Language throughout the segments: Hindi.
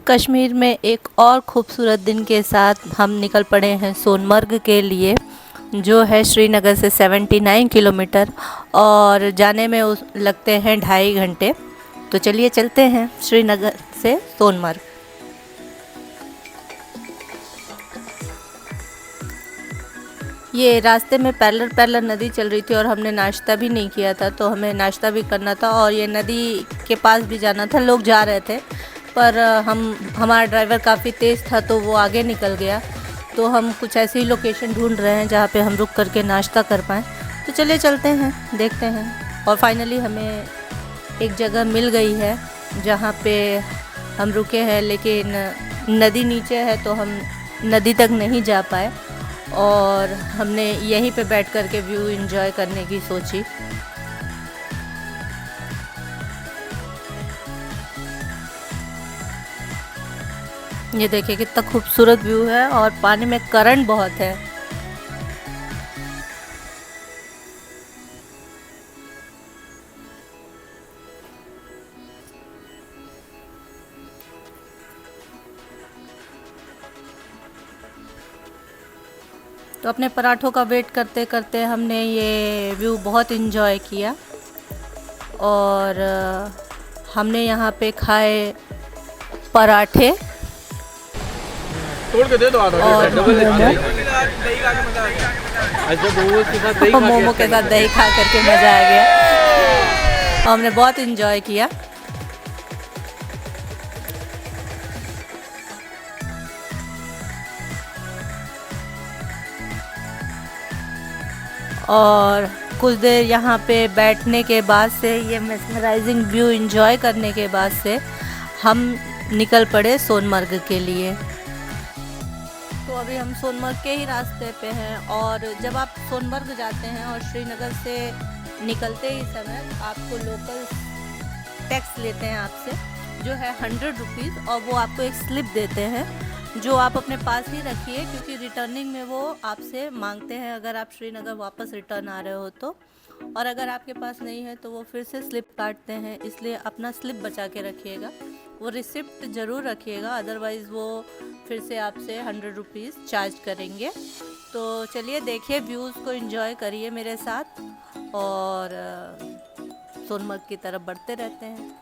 कश्मीर में एक और खूबसूरत दिन के साथ हम निकल पड़े हैं सोनमर्ग के लिए, जो है श्रीनगर से 79 किलोमीटर और जाने में लगते हैं 2.5 घंटे। तो चलिए चलते हैं श्रीनगर से सोनमर्ग। ये रास्ते में पैरेलल नदी चल रही थी और हमने नाश्ता भी नहीं किया था, तो हमें नाश्ता भी करना था और ये नदी के पास भी जाना था। लोग जा रहे थे पर हमारा ड्राइवर काफ़ी तेज़ था तो वो आगे निकल गया। तो हम कुछ ऐसी लोकेशन ढूंढ रहे हैं जहाँ पे हम रुक करके नाश्ता कर पाएँ। तो चलिए चलते हैं, देखते हैं। और फाइनली हमें एक जगह मिल गई है जहाँ पे हम रुके हैं, लेकिन नदी नीचे है तो हम नदी तक नहीं जा पाए और हमने यहीं पे बैठ कर के व्यू एंजॉय करने की सोची। ये देखिए कितना खूबसूरत व्यू है और पानी में करंट बहुत है। तो अपने पराठों का वेट करते करते हमने ये व्यू बहुत इन्जॉय किया और हमने यहाँ पे खाए पराठे तोड़ के दे दो और मोमो के साथ दही खा करके मज़ा आ गया। हमने बहुत इन्जॉय किया। और कुछ देर यहाँ पे बैठने के बाद से, ये मेस्मराइजिंग व्यू एंजॉय करने के बाद से हम निकल पड़े सोनमर्ग के लिए। तो अभी हम सोनमर्ग के ही रास्ते पे हैं और जब आप सोनमर्ग जाते हैं और श्रीनगर से निकलते ही समय आपको लोकल टैक्स लेते हैं आपसे, जो है 100 रुपीज़, और वो आपको एक स्लिप देते हैं जो आप अपने पास ही रखिए, क्योंकि रिटर्निंग में वो आपसे मांगते हैं अगर आप श्रीनगर वापस रिटर्न आ रहे हो तो। और अगर आपके पास नहीं है तो वो फिर से स्लिप काटते हैं, इसलिए अपना स्लिप बचा के रखिएगा। वो रिसिप्ट ज़रूर रखिएगा, अदरवाइज़ वो फिर से आपसे 100 रुपीज़ चार्ज करेंगे। तो चलिए देखिए, व्यूज़ को एंजॉय करिए मेरे साथ और सोनमर्ग की तरफ बढ़ते रहते हैं।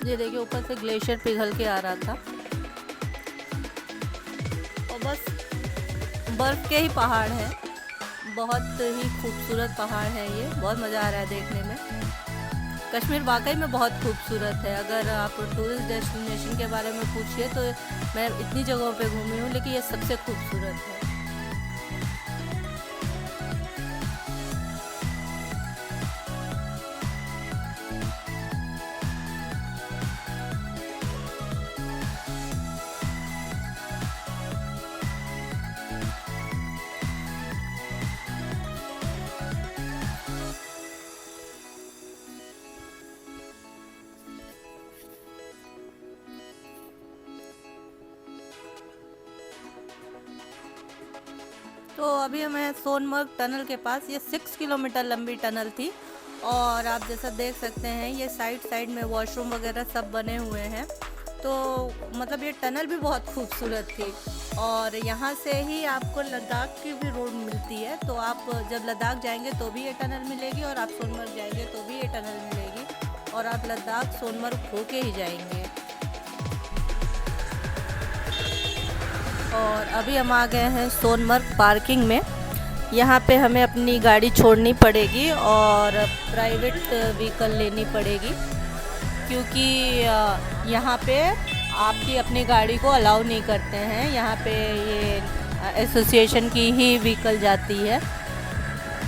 ये देखिए ऊपर से ग्लेशियर पिघल के आ रहा था और बस बर्फ़ के ही पहाड़ हैं। बहुत ही खूबसूरत पहाड़ है ये, बहुत मज़ा आ रहा है देखने में। कश्मीर वाकई में बहुत खूबसूरत है। अगर आप टूरिस्ट डेस्टिनेशन के बारे में पूछिए तो मैं इतनी जगहों पे घूमी हूँ, लेकिन ये सबसे खूबसूरत है। तो अभी हमें सोनमर्ग टनल के पास, ये 6 किलोमीटर लंबी टनल थी और आप जैसा देख सकते हैं ये साइड साइड में वॉशरूम वगैरह सब बने हुए हैं। तो मतलब ये टनल भी बहुत खूबसूरत थी और यहाँ से ही आपको लद्दाख की भी रोड मिलती है। तो आप जब लद्दाख जाएंगे तो भी ये टनल मिलेगी और आप सोनमर्ग जाएंगे तो भी ये टनल मिलेगी और आप लद्दाख सोनमर्ग होके ही जाएंगे। और अभी हम आ गए हैं सोनमर्ग पार्किंग में। यहाँ पे हमें अपनी गाड़ी छोड़नी पड़ेगी और प्राइवेट व्हीकल लेनी पड़ेगी, क्योंकि यहाँ पे आपकी अपनी गाड़ी को अलाउ नहीं करते हैं। यहाँ पे ये एसोसिएशन की ही व्हीकल जाती है।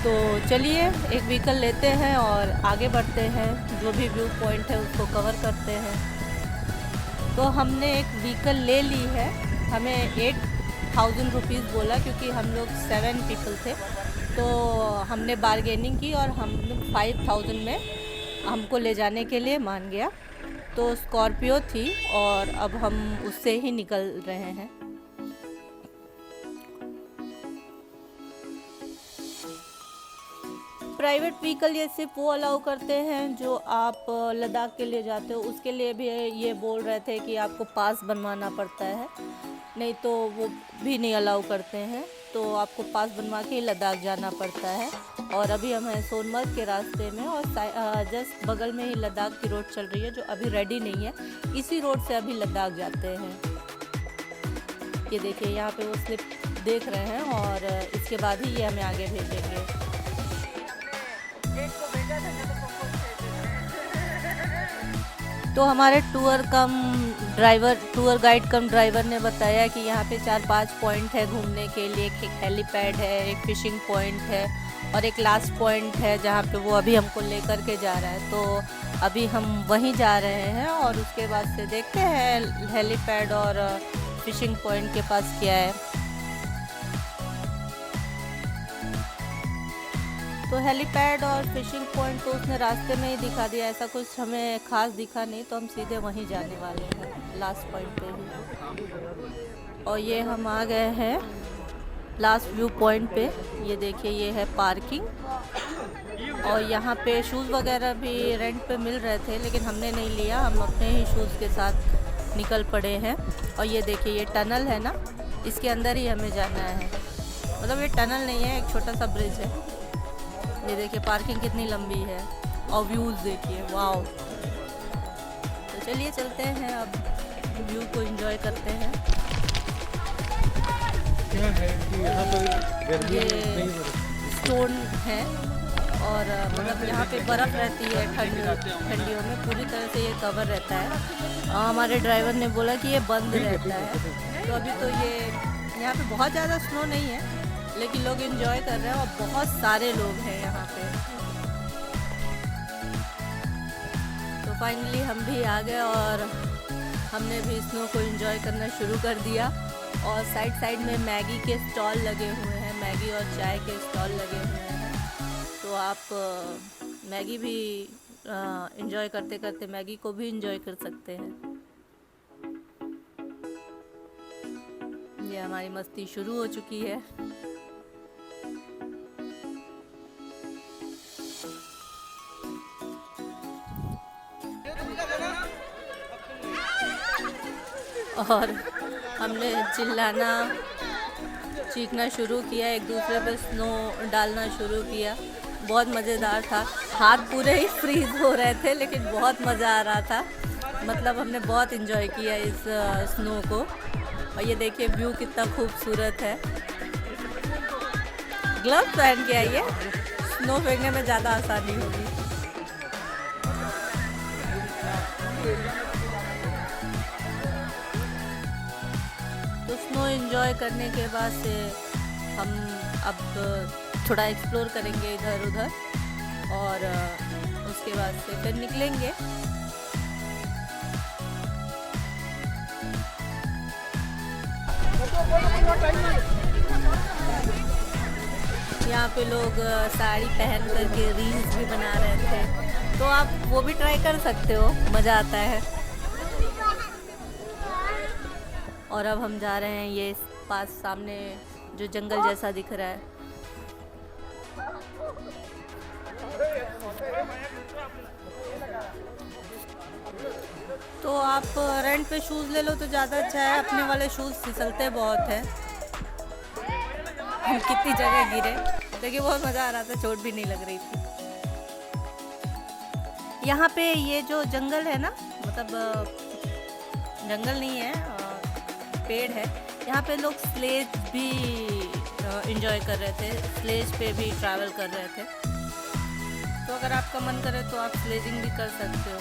तो चलिए एक व्हीकल लेते हैं और आगे बढ़ते हैं, जो भी व्यू पॉइंट है उसको कवर करते हैं। तो हमने एक व्हीकल ले ली है, हमें 8000 रुपीज़ बोला, क्योंकि हम लोग 7 पीपल थे। तो हमने बारगेनिंग की और हम 5000 में हमको ले जाने के लिए मान गया। तो स्कॉर्पियो थी और अब हम उससे ही निकल रहे हैं। प्राइवेट व्हीकल ये सिर्फ वो अलाउ करते हैं जो आप लद्दाख के लिए जाते हो, उसके लिए भी ये बोल रहे थे कि आपको पास बनवाना पड़ता है, नहीं तो वो भी नहीं अलाउ करते हैं, तो आपको पास बनवा के ही लद्दाख जाना पड़ता है। और अभी हम हैं सोनमर्ग के रास्ते में और जस्ट बगल में ही लद्दाख की रोड चल रही है जो अभी रेडी नहीं है, इसी रोड से अभी लद्दाख जाते हैं। ये देखिए यहाँ पे वो स्लिप देख रहे हैं और इसके बाद ही ये हमें आगे भेजेंगे। तो हमारे टूर गाइड कम ड्राइवर ने बताया कि यहाँ पे 4-5 पॉइंट है घूमने के लिए। एक हेलीपैड है, एक फिशिंग पॉइंट है और एक लास्ट पॉइंट है जहाँ पे वो अभी हमको लेकर के जा रहा है। तो अभी हम वहीं जा रहे हैं और उसके बाद से देखते हैं हेलीपैड और फिशिंग पॉइंट के पास क्या है। तो हेलीपैड और फिशिंग पॉइंट तो उसने रास्ते में ही दिखा दिया, ऐसा कुछ हमें ख़ास दिखा नहीं, तो हम सीधे वहीं जाने वाले हैं लास्ट पॉइंट पे ही। और ये हम आ गए हैं लास्ट व्यू पॉइंट पे। ये देखिए ये है पार्किंग और यहाँ पे शूज़ वगैरह भी रेंट पे मिल रहे थे लेकिन हमने नहीं लिया, हम अपने ही शूज़ के साथ निकल पड़े हैं। और ये देखिए ये टनल है ना, इसके अंदर ही हमें जाना है, मतलब ये टनल नहीं है, एक छोटा सा ब्रिज है। ये देखिए पार्किंग कितनी लंबी है और व्यूज़ देखिए, वाओ। तो चलिए चलते हैं, अब व्यू को एंजॉय करते हैं। क्या है कि यहाँ पर ये स्टोन है और मतलब यहाँ पे बर्फ़ रहती है ठंडियों में, पूरी तरह से ये कवर रहता है। हमारे ड्राइवर ने बोला कि ये बंद रहता है, तो अभी तो ये यहाँ पे बहुत ज़्यादा स्नो नहीं है लेकिन लोग एंजॉय कर रहे हैं और बहुत सारे लोग हैं यहाँ पे। तो फाइनली हम भी आ गए और हमने भी स्नो को एंजॉय करना शुरू कर दिया। और साइड में मैगी के स्टॉल लगे हुए हैं, मैगी और चाय के स्टॉल लगे हुए हैं, तो आप मैगी भी एंजॉय करते करते मैगी को भी एंजॉय कर सकते हैं। ये हमारी मस्ती शुरू हो चुकी है। और हमने चिल्लाना चीखना शुरू किया, एक दूसरे पे स्नो डालना शुरू किया, बहुत मज़ेदार था। हाथ पूरे ही फ्रीज हो रहे थे लेकिन बहुत मज़ा आ रहा था, मतलब हमने बहुत इन्जॉय किया इस स्नो को। और ये देखिए व्यू कितना खूबसूरत है। ग्लव्स पहन के आइए, स्नो फेंकने में ज़्यादा आसानी होगी। तो स्नो एंजॉय करने के बाद से हम अब थोड़ा एक्सप्लोर करेंगे इधर उधर और उसके बाद से फिर निकलेंगे। यहाँ पे लोग साड़ी पहन करके रील्स भी बना रहे थे, तो आप वो भी ट्राई कर सकते हो, मज़ा आता है। और अब हम जा रहे हैं ये पास सामने जो जंगल जैसा दिख रहा है। तो आप रेंट पे शूज़ ले लो तो ज़्यादा अच्छा है, अपने वाले शूज़ फिसलते बहुत हैं। कितनी जगह गिरे, देखिए बहुत मज़ा आ रहा था, चोट भी नहीं लग रही थी। यहाँ पे ये जो जंगल है ना, मतलब जंगल नहीं है, पेड़ है, यहाँ पे लोग स्लेज भी एंजॉय कर रहे थे, स्लेज पे भी ट्रैवल कर रहे थे। तो अगर आपका मन करे तो आप स्लेजिंग भी कर सकते हो।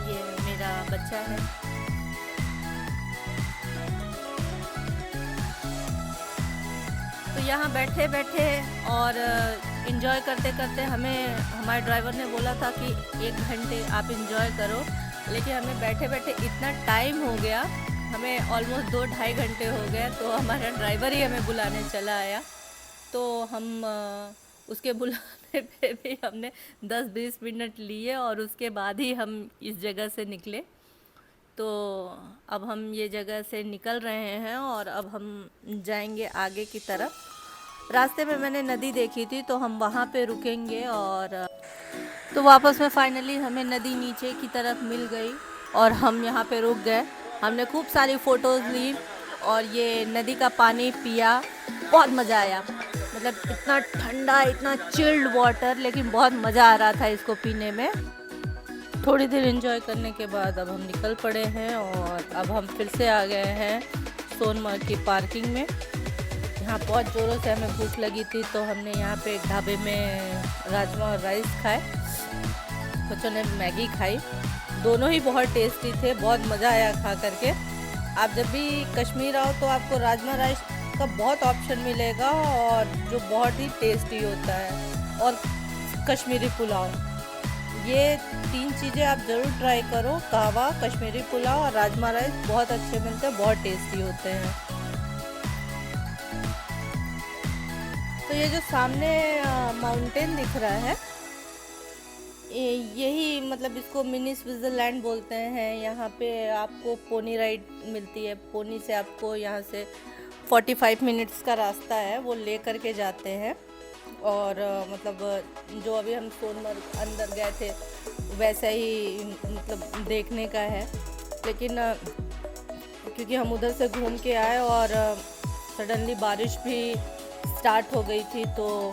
ये मेरा बच्चा है। तो यहाँ बैठे बैठे और इंजॉय करते करते हमारे ड्राइवर ने बोला था कि 1 घंटे आप इंजॉय करो, लेकिन हमें बैठे बैठे इतना टाइम हो गया, हमें ऑलमोस्ट 2-2.5 घंटे हो गए। तो हमारा ड्राइवर ही हमें बुलाने चला आया, तो हम उसके बुलाने पे भी हमने 10-20 मिनट लिए और उसके बाद ही हम इस जगह से निकले। तो अब हम ये जगह से निकल रहे हैं और अब हम जाएंगे आगे की तरफ। रास्ते में मैंने नदी देखी थी तो हम वहाँ पे रुकेंगे और तो वापस में फाइनली हमें नदी नीचे की तरफ मिल गई और हम यहाँ पे रुक गए। हमने खूब सारी फ़ोटोज़ ली और ये नदी का पानी पिया, बहुत मज़ा आया। मतलब इतना ठंडा, इतना चिल्ड वाटर, लेकिन बहुत मज़ा आ रहा था इसको पीने में। थोड़ी देर एंजॉय करने के बाद अब हम निकल पड़े हैं और अब हम फिर से आ गए हैं सोनमर्ग की पार्किंग में। यहाँ बहुत ज़ोरों से हमें भूख लगी थी तो हमने यहाँ पे एक ढाबे में राजमा और राइस खाए, बच्चों ने मैगी खाई। दोनों ही बहुत टेस्टी थे, बहुत मज़ा आया खा करके। आप जब भी कश्मीर आओ तो आपको राजमा राइस का बहुत ऑप्शन मिलेगा और जो बहुत ही टेस्टी होता है, और कश्मीरी पुलाव, ये 3 चीज़ें आप ज़रूर ट्राई करो। कहवा, कश्मीरी पुलाव और राजमा राइस बहुत अच्छे मिलते हैं, बहुत टेस्टी होते हैं। तो ये जो सामने माउंटेन दिख रहा है, यही मतलब इसको मिनी स्विट्ज़रलैंड बोलते हैं। यहाँ पे आपको पोनी राइड मिलती है। पोनी से आपको यहाँ से 45 मिनट्स का रास्ता है, वो ले करके जाते हैं। और मतलब जो अभी हम सोनमर्ग अंदर गए थे वैसा ही मतलब देखने का है, लेकिन क्योंकि हम उधर से घूम के आए और सडनली बारिश भी स्टार्ट हो गई थी तो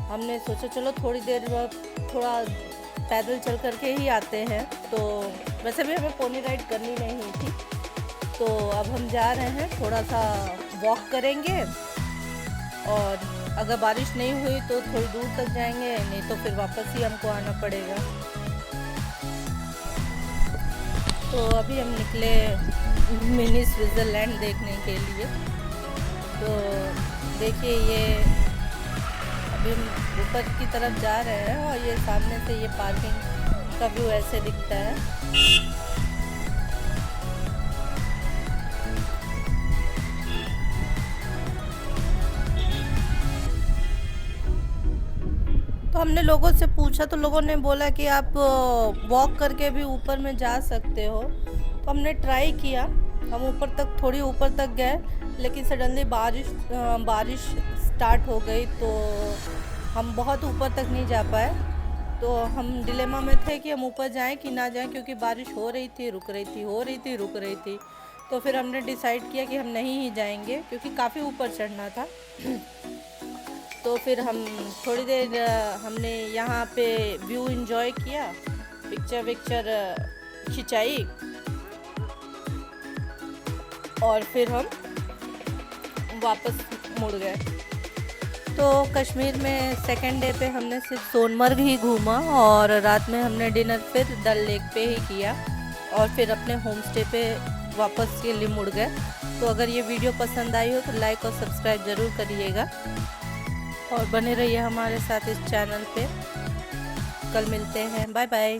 हमने सोचा चलो थोड़ी देर थोड़ा पैदल चल करके ही आते हैं। तो वैसे भी हमें पोनी राइड करनी नहीं थी, तो अब हम जा रहे हैं, थोड़ा सा वॉक करेंगे और अगर बारिश नहीं हुई तो थोड़ी दूर तक जाएंगे, नहीं तो फिर वापस ही हमको आना पड़ेगा। तो अभी हम निकले मिनी स्विट्ज़रलैंड देखने के लिए। तो देखिए ये अभी हम ऊपर की तरफ जा रहे हैं और ये सामने से ये पार्किंग का व्यू ऐसे दिखता है। तो हमने लोगों से पूछा तो लोगों ने बोला कि आप वॉक करके भी ऊपर में जा सकते हो। तो हमने ट्राई किया, हम ऊपर तक, थोड़ी ऊपर तक गए, लेकिन सडनली बारिश स्टार्ट हो गई तो हम बहुत ऊपर तक नहीं जा पाए। तो हम डिलेमा में थे कि हम ऊपर जाएं कि ना जाएं, क्योंकि बारिश हो रही थी, रुक रही थी, हो रही थी, रुक रही थी। तो फिर हमने डिसाइड किया कि हम नहीं ही जाएंगे, क्योंकि काफ़ी ऊपर चढ़ना था। तो फिर हम थोड़ी देर हमने यहाँ पे व्यू एंजॉय किया, पिक्चर खिंचाई और फिर हम वापस मुड़ गए। तो कश्मीर में सेकेंड डे पे हमने सिर्फ सोनमर्ग ही घूमा और रात में हमने डिनर फिर डल लेक पे ही किया और फिर अपने होम स्टे पे वापस के लिए मुड़ गए। तो अगर ये वीडियो पसंद आई हो तो लाइक और सब्सक्राइब ज़रूर करिएगा और बने रहिए हमारे साथ इस चैनल पे। कल मिलते हैं, बाय बाय।